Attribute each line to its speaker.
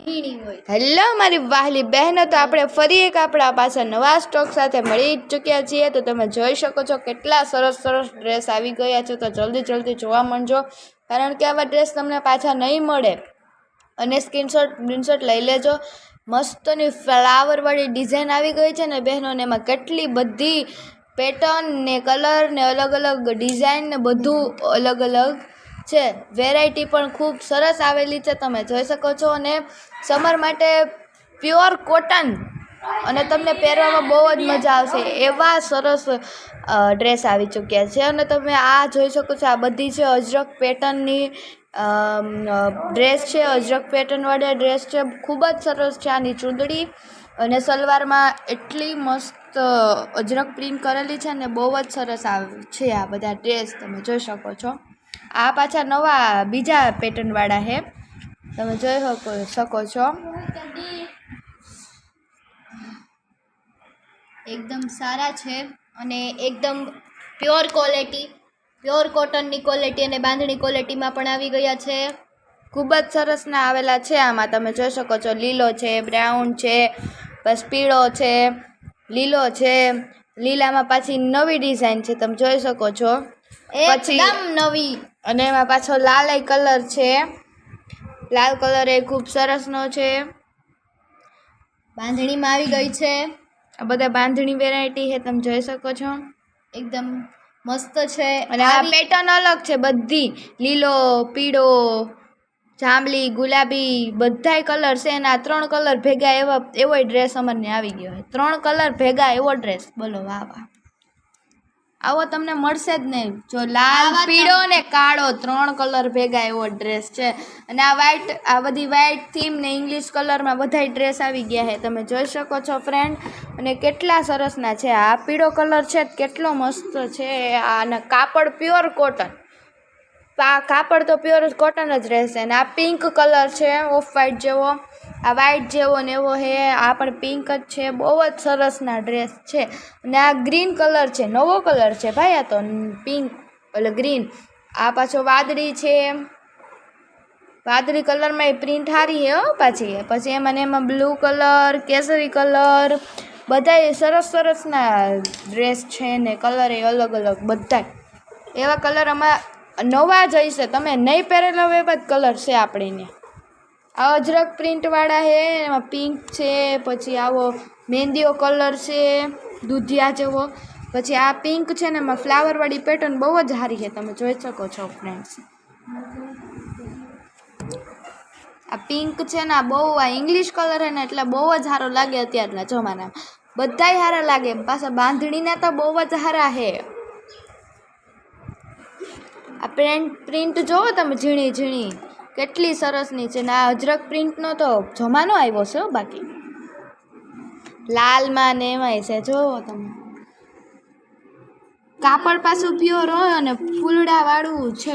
Speaker 1: Hello મારી વહાલી બહેનો, તો આપણે ફરી એક આપણા પાછા નવા સ્ટોક સાથે મળી ચૂક્યા છીએ। તો તમે જોઈ શકો છો કેટલા સરસ સરસ ડ્રેસ આવી ગયા છે। તો જલ્દી જોવા માંડજો, કારણ કે આવા ડ્રેસ તમને પાછા નહીં મળે। અને સ્ક્રીનશોટ લઈ લેજો। મસ્તની ફ્લાવરવાળી ડિઝાઇન આવી ગઈ છે ને બહેનોને, એમાં કેટલી બધી પેટર્ન ને કલર ને અલગ અલગ ડિઝાઇન ને બધું અલગ અલગ છે। વેરાયટી પણ ખૂબ સરસ આવેલી છે, તમે જોઈ શકો છો। અને સમર માટે પ્યોર કોટન, અને તમને પહેરવામાં બહુ જ મજા આવશે એવા સરસ ડ્રેસ આવી ચૂક્યા છે। અને તમે આ જોઈ શકો છો, આ બધી છે અજરક પેટર્નની ડ્રેસ છે, અજરક પેટર્નવાળા ડ્રેસ છે, ખૂબ જ સરસ છે। આની ચૂંદડી અને સલવારમાં એટલી મસ્ત અજરક પ્રિન્ટ કરેલી છે ને, બહુ જ સરસ છે આ બધા ડ્રેસ, તમે જોઈ શકો છો। આ પાછા નવા બીજા પેટર્નવાળા છે, તમે જોઈ શકો છો। એકદમ સારા છે અને એકદમ પ્યોર ક્વોલિટી, પ્યોર કોટનની ક્વોલિટી અને બાંધણી ક્વોલિટીમાં પણ આવી ગયા છે। ખૂબ જ સરસના આવેલા છે। આમાં તમે જોઈ શકો છો, લીલો છે, બ્રાઉન છે, બસ પીળો છે, લીલો છે, લીલામાં પાછી નવી ડિઝાઇન છે, તમે જોઈ શકો છો। પછી નવી, અને એમાં પાછો લાલ કલર છે, લાલ કલર એ ખૂબ સરસનો છે, બાંધણીમાં આવી ગઈ છે। આ બધા બાંધણી વેરાયટી છે, તમે જોઈ શકો છો, એકદમ મસ્ત છે। અને આ પેટર્ન અલગ છે બધી, લીલો, પીળો, જાંબલી, ગુલાબી બધાય કલર છે। અને આ 3 કલર ભેગા એવો ડ્રેસ અમને આવી ગયો છે। 3 કલર ભેગા એવો ડ્રેસ, બોલો વાહ વાહ, આવો તમને મળશે જ નહીં। જો લાલ, પીળો ને કાળો 3 કલર ભેગા એવો ડ્રેસ છે। અને આ વ્હાઈટ, આ બધી વ્હાઈટ થીમ ને ઇંગ્લિશ કલરમાં બધાય ડ્રેસ આવી ગયા છે, તમે જોઈ શકો છો ફ્રેન્ડ। અને કેટલા સરસના છે। આ પીળો કલર છે, કેટલો મસ્ત છે। અને કાપડ પ્યોર કોટન, કાપડ તો પ્યોર કોટન જ રહેશે। અને આ પિંક કલર છે, ઓફ વ્હાઈટ જેવો, આ વ્હાઈટ જેવો ને એવો છે, આ પણ પિંક જ છે, બહુ જ સરસના ડ્રેસ છે। અને આ ગ્રીન કલર છે, નવો કલર છે ભાઈ, આ તો પિંક એટલે ગ્રીન, આ પાછો વાદળી છે, વાદળી કલરમાં એ પ્રિન્ટ સારી છે હો પછી એમાં બ્લુ કલર, કેસરી કલર, બધાય સરસ સરસના ડ્રેસ છે ને કલર એ અલગ અલગ બધાય એવા કલર આમાં નવા જ હશે, તમે નહીં પહેરેલા હોય એવા જ કલર છે આપણને। આ અજરક પ્રિન્ટવાળા છે, એમાં પિંક છે, પછી આવો મહેંદીઓ કલર છે દૂધિયા જેવો, પછી આ પિંક છે ને એમાં ફ્લાવરવાળી પેટર્ન બહુ જ સારી છે, તમે જોઈ શકો છો ફ્રેન્ડ્સ। આ પિંક છે ને, આ બહુ આ ઇંગ્લિશ કલર છે ને, એટલે બહુ જ સારો લાગે અત્યારના જમાનામાં, બધાય સારા લાગે। પાછા બાંધણીના તો બહુ જ સારા છે। આ પ્રિન્ટ જોવો તમે, ઝીણી ઝીણી કેટલી સરસની છે। ને આ અજરક પ્રિન્ટનો તો જમાનો આવ્યો છે બાકી લાલમાં ને એમાંય છે, જોવો તમે, કાપડ પાછું પ્યોર હોય અને ફૂલડાવાળું છે।